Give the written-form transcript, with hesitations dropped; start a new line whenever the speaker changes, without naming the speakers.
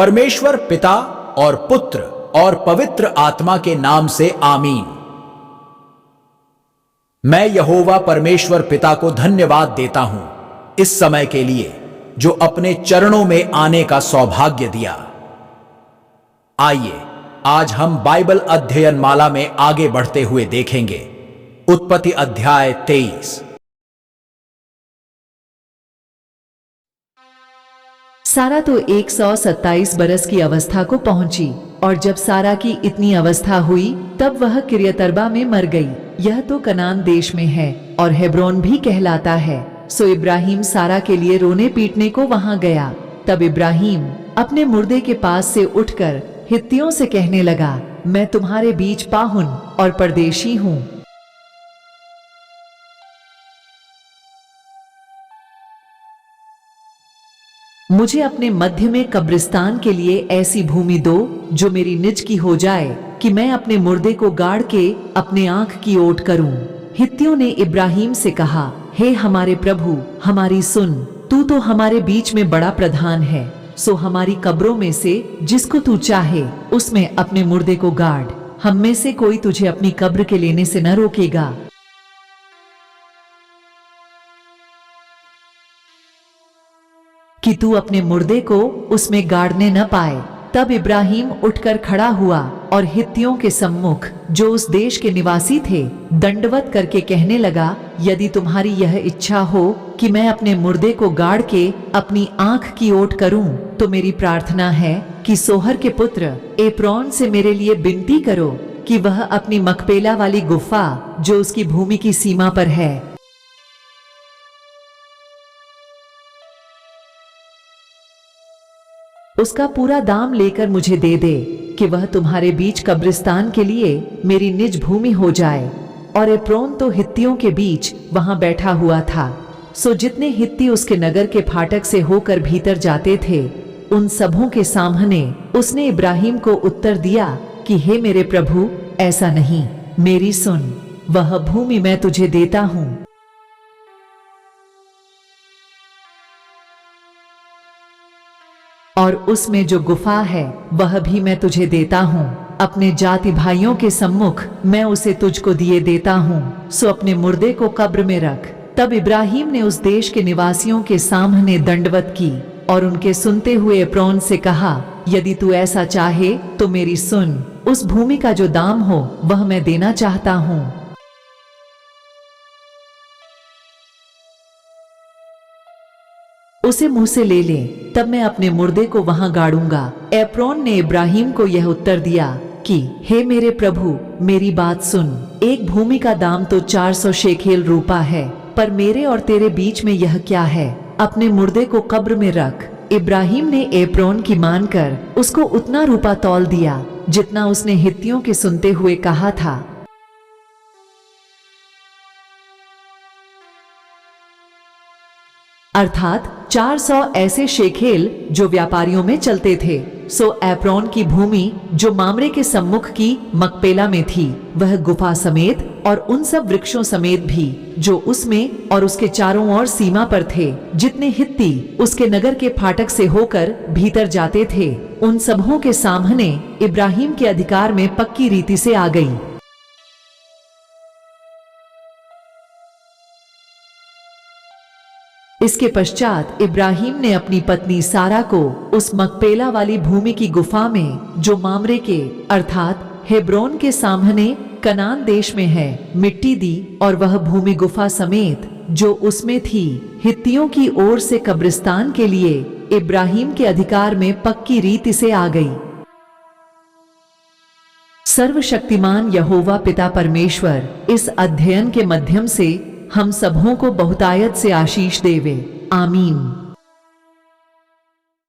परमेश्वर पिता और पुत्र और पवित्र आत्मा के नाम से आमीन। मैं यहोवा परमेश्वर पिता को धन्यवाद देता हूं इस समय के लिए जो अपने चरणों में आने का सौभाग्य दिया। आइए आज हम बाइबल अध्ययन माला में आगे बढ़ते हुए देखेंगे उत्पत्ति अध्याय 23।
सारा तो 127 बरस की अवस्था को पहुंची और जब सारा की इतनी अवस्था हुई तब वह किर्यतर्बा में मर गई। यह तो कनान देश में है और हेब्रोन भी कहलाता है। सो इब्राहिम सारा के लिए रोने पीटने को वहां गया। तब इब्राहिम अपने मुर्दे के पास से उठकर हित्तियों से कहने लगा, मैं तुम्हारे बीच पाहुन और परदेशी हूँ। मुझे अपने मध्य में कब्रिस्तान के लिए ऐसी भूमि दो जो मेरी निज की हो जाए कि मैं अपने मुर्दे को गाड़ के अपने आंख की ओट करूं। हित्तियों ने इब्राहिम से कहा, हे हमारे प्रभु, हमारी सुन, तू तो हमारे बीच में बड़ा प्रधान है। सो हमारी कब्रों में से जिसको तू चाहे उसमें अपने मुर्दे को गाड़। हम में से कोई तुझे अपनी कब्र के लेने से न रोकेगा। कि तू अपने मुर्दे को उसमें गाड़ने न पाए। तब इब्राहिम उठकर खड़ा हुआ और हित्तियों के सम्मुख जो उस देश के निवासी थे दंडवत करके कहने लगा, यदि तुम्हारी यह इच्छा हो कि मैं अपने मुर्दे को गाड़ के अपनी आंख की ओट करूं, तो मेरी प्रार्थना है कि सोहर के पुत्र एप्रोन से मेरे लिए विनती करो कि वह अपनी मकपेला वाली गुफा जो उसकी भूमि की सीमा पर है उसका पूरा दाम लेकर मुझे दे दे कि वह तुम्हारे बीच कब्रिस्तान के लिए मेरी निज भूमि हो जाए। और एप्रोन तो हित्तियों के बीच वहां बैठा हुआ था। सो जितने हित्ती उसके नगर के फाटक से होकर भीतर जाते थे उन सबों के सामने उसने इब्राहिम को उत्तर दिया कि हे मेरे प्रभु, ऐसा नहीं, मेरी सुन, वह भूमि मैं तुझे देता हूं और उसमें जो गुफा है वह भी मैं तुझे देता हूँ। अपने जाति भाइयों के सम्मुख मैं उसे तुझको दिए देता हूँ। सो अपने मुर्दे को कब्र में रख। तब इब्राहिम ने उस देश के निवासियों के सामने दंडवत की और उनके सुनते हुए एप्रोन से कहा, यदि तू ऐसा चाहे तो मेरी सुन, उस भूमि का जो दाम हो वह मैं देना चाहता हूँ। उसे मुंह से ले ले, तब मैं अपने मुर्दे को वहां गाड़ूंगा। एप्रोन ने इब्राहिम को यह उत्तर दिया कि हे मेरे प्रभु, मेरी बात सुन, एक भूमि का दाम तो 400 शेकेल रूपा है, पर मेरे और तेरे बीच में यह क्या है? अपने मुर्दे को कब्र में रख। इब्राहिम ने एप्रोन की मानकर उसको उतना रूपा तौल दिया जितना उसने हित्तियों के सुनते हुए कहा था। अर्थात 400 ऐसे शेकेल जो व्यापारियों में चलते थे। सो एप्रोन की भूमि जो मामरे के सम्मुख की मकपेला में थी, वह गुफा समेत और उन सब वृक्षों समेत भी जो उसमें और उसके चारों ओर सीमा पर थे, जितने हित्ती उसके नगर के फाटक से होकर भीतर जाते थे, उन सबों के सामने इब्राहिम के अधिकार में पक्की रीति से आ गई। इसके पश्चात इब्राहिम ने अपनी पत्नी सारा को उस मकपेला वाली भूमि की गुफा में जो मामरे के अर्थात हेब्रोन के सामने कनान देश में है मिट्टी दी और वह भूमि गुफा समेत जो उसमें थी हित्तियों की ओर से कब्रिस्तान के लिए इब्राहिम के अधिकार में पक्की रीति से आ गई। सर्वशक्तिमान यहोवा पिता परमेश्वर इस अध्ययन के माध्यम से हम सबों को बहुतायत से आशीष देवे। आमीन।